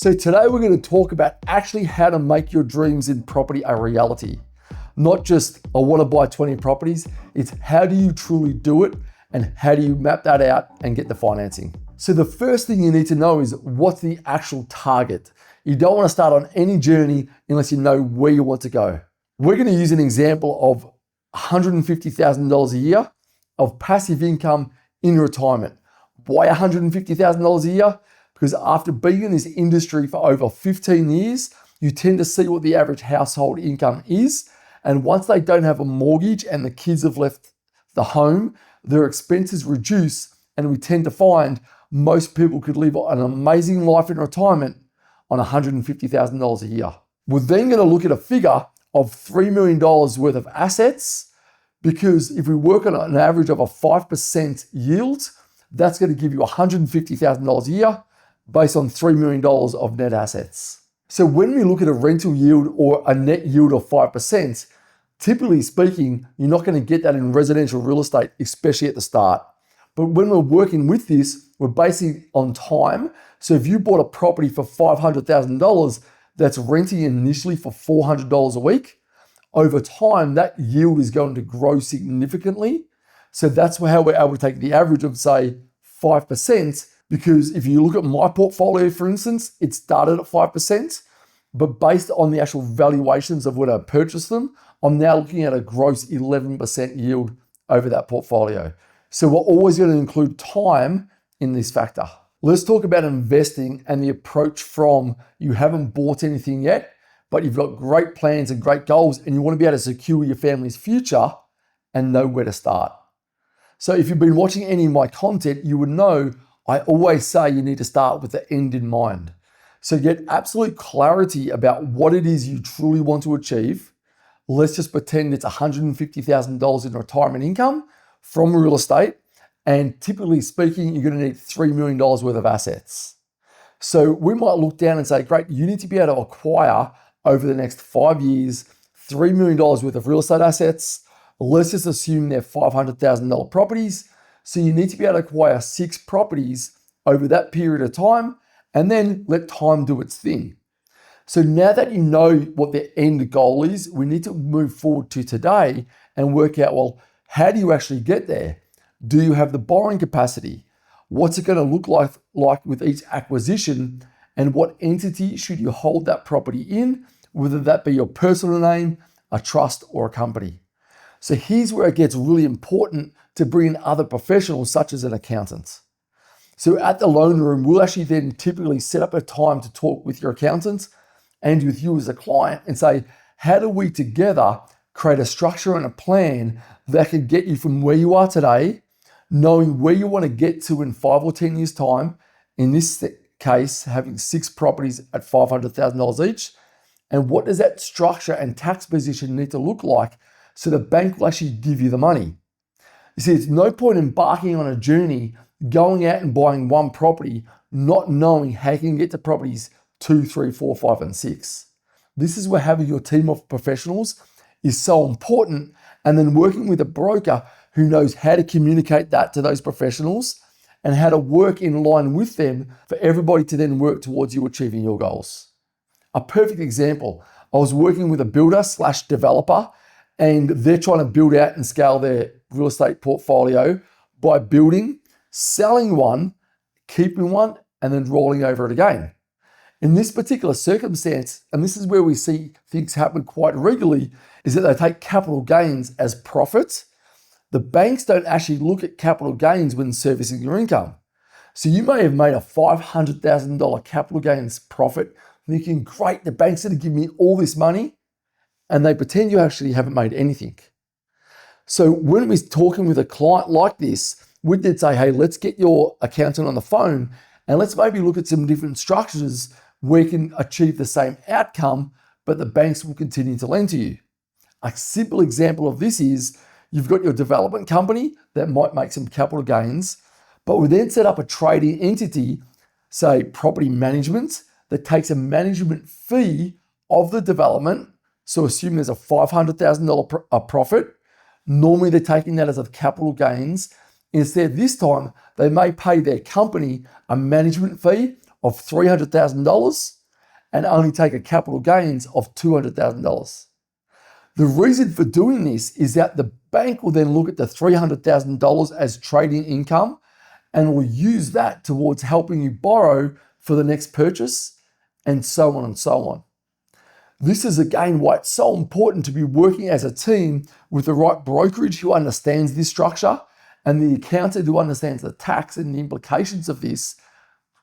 So today we're going to talk about actually how to make your dreams in property a reality. Not just, I want to buy 20 properties, it's how do you truly do it and how do you map that out and get the financing. So the first thing you need to know is what's the actual target. You don't want to start on any journey unless you know where you want to go. We're going to use an example of $150,000 a year of passive income in retirement. Why $150,000 a year? Because after being in this industry for over 15 years, you tend to see what the average household income is. And once they don't have a mortgage and the kids have left the home, their expenses reduce. And we tend to find most people could live an amazing life in retirement on $150,000 a year. We're then going to look at a figure of $3 million worth of assets, because if we work on an average of a 5% yield, that's going to give you $150,000 a year based on $3 million of net assets. So when we look at a rental yield or a net yield of 5%, typically speaking, you're not going to get that in residential real estate, especially at the start. But when we're working with this, we're basing on time. So if you bought a property for $500,000 that's renting initially for $400 a week, over time, that yield is going to grow significantly. So that's how we're able to take the average of, say, 5%, because if you look at my portfolio, for instance, it started at 5%, but based on the actual valuations of when I purchased them, I'm now looking at a gross 11% yield over that portfolio. So we're always going to include time in this factor. Let's talk about investing and the approach from you haven't bought anything yet, but you've got great plans and great goals and you want to be able to secure your family's future and know where to start. So if you've been watching any of my content, you would know I always say you need to start with the end in mind. So get absolute clarity about what it is you truly want to achieve. Let's just pretend it's $150,000 in retirement income from real estate. And typically speaking, you're going to need $3 million worth of assets. So we might look down and say, great, you need to be able to acquire over the next 5 years, $3 million worth of real estate assets. Let's just assume they're $500,000 properties. So you need to be able to acquire 6 properties over that period of time and then let time do its thing. So now that you know what the end goal is, we need to move forward to today and work out, well, how do you actually get there? Do you have the borrowing capacity? What's it going to look like with each acquisition? And what entity should you hold that property in, whether that be your personal name, a trust, or a company? So here's where it gets really important to bring in other professionals such as an accountant. So at the loan room, we'll actually then typically set up a time to talk with your accountant and with you as a client and say, how do we together create a structure and a plan that can get you from where you are today, knowing where you want to get to in 5 or 10 years' time, in this case, having 6 properties at $500,000 each, and what does that structure and tax position need to look like so the bank will actually give you the money? You see, it's no point embarking on a journey, going out and buying one property, not knowing how you can get to properties 2, 3, 4, 5, and 6. This is where having your team of professionals is so important, and then working with a broker who knows how to communicate that to those professionals and how to work in line with them for everybody to then work towards you achieving your goals. A perfect example, I was working with a builder/developer, and they're trying to build out and scale their real estate portfolio by building, selling one, keeping one, and then rolling over it again. In this particular circumstance, and this is where we see things happen quite regularly, is that they take capital gains as profit. The banks don't actually look at capital gains when servicing your income. So you may have made a $500,000 capital gains profit, thinking, great, the bank's going to give me all this money, and they pretend you actually haven't made anything. So when we're talking with a client like this, we did say, hey, let's get your accountant on the phone and let's maybe look at some different structures where you can achieve the same outcome, but the banks will continue to lend to you. A simple example of this is you've got your development company that might make some capital gains, but we then set up a trading entity, say property management, that takes a management fee of the development. So assume there's a $500,000 profit. Normally they're taking that as a capital gains. Instead, this time they may pay their company a management fee of $300,000 and only take a capital gains of $200,000. The reason for doing this is that the bank will then look at the $300,000 as trading income and will use that towards helping you borrow for the next purchase, and so on and so on. This is again why it's so important to be working as a team with the right brokerage who understands this structure and the accountant who understands the tax and the implications of this,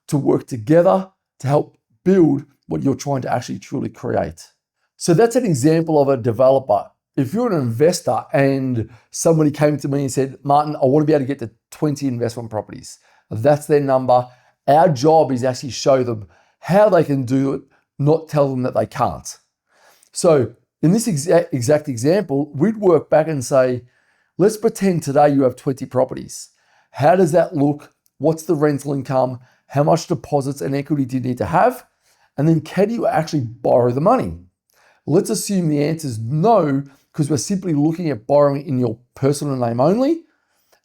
to work together to help build what you're trying to actually truly create. So that's an example of a developer. If you're an investor and somebody came to me and said, Martin, I want to be able to get to 20 investment properties. That's their number. Our job is actually show them how they can do it, not tell them that they can't. So in this exact example, we'd work back and say, let's pretend today you have 20 properties. How does that look? What's the rental income? How much deposits and equity do you need to have? And then can you actually borrow the money? Let's assume the answer is no, because we're simply looking at borrowing in your personal name only,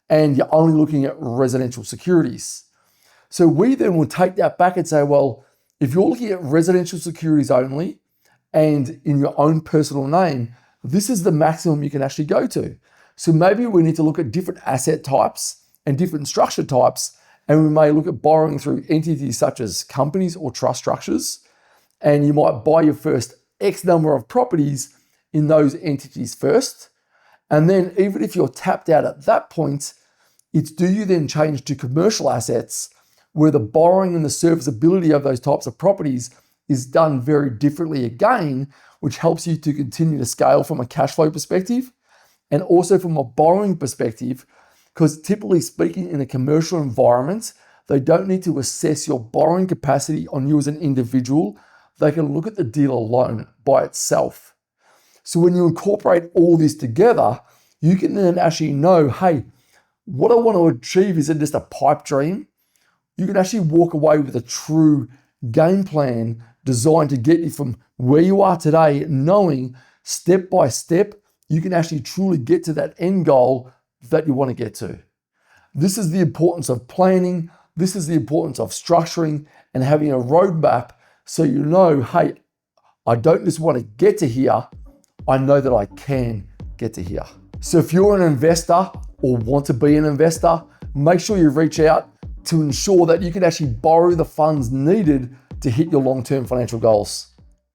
and you're only looking at residential securities. So we then will take that back and say, well, if you're looking at residential securities only and in your own personal name, this is the maximum you can actually go to. So maybe we need to look at different asset types and different structure types, and we may look at borrowing through entities such as companies or trust structures, and you might buy your first X number of properties in those entities first. And then even if you're tapped out at that point, it's do you then change to commercial assets where the borrowing and the serviceability of those types of properties is done very differently again, which helps you to continue to scale from a cash flow perspective and also from a borrowing perspective, because typically speaking in a commercial environment, they don't need to assess your borrowing capacity on you as an individual. They can look at the deal alone by itself. So when you incorporate all this together, you can then actually know, hey, what I want to achieve isn't just a pipe dream. You can actually walk away with a true game plan designed to get you from where you are today, knowing step by step, you can actually truly get to that end goal that you want to get to. This is the importance of planning. This is the importance of structuring and having a roadmap, so you know, hey, I don't just want to get to here, I know that I can get to here. So if you're an investor or want to be an investor, make sure you reach out to ensure that you can actually borrow the funds needed to hit your long-term financial goals.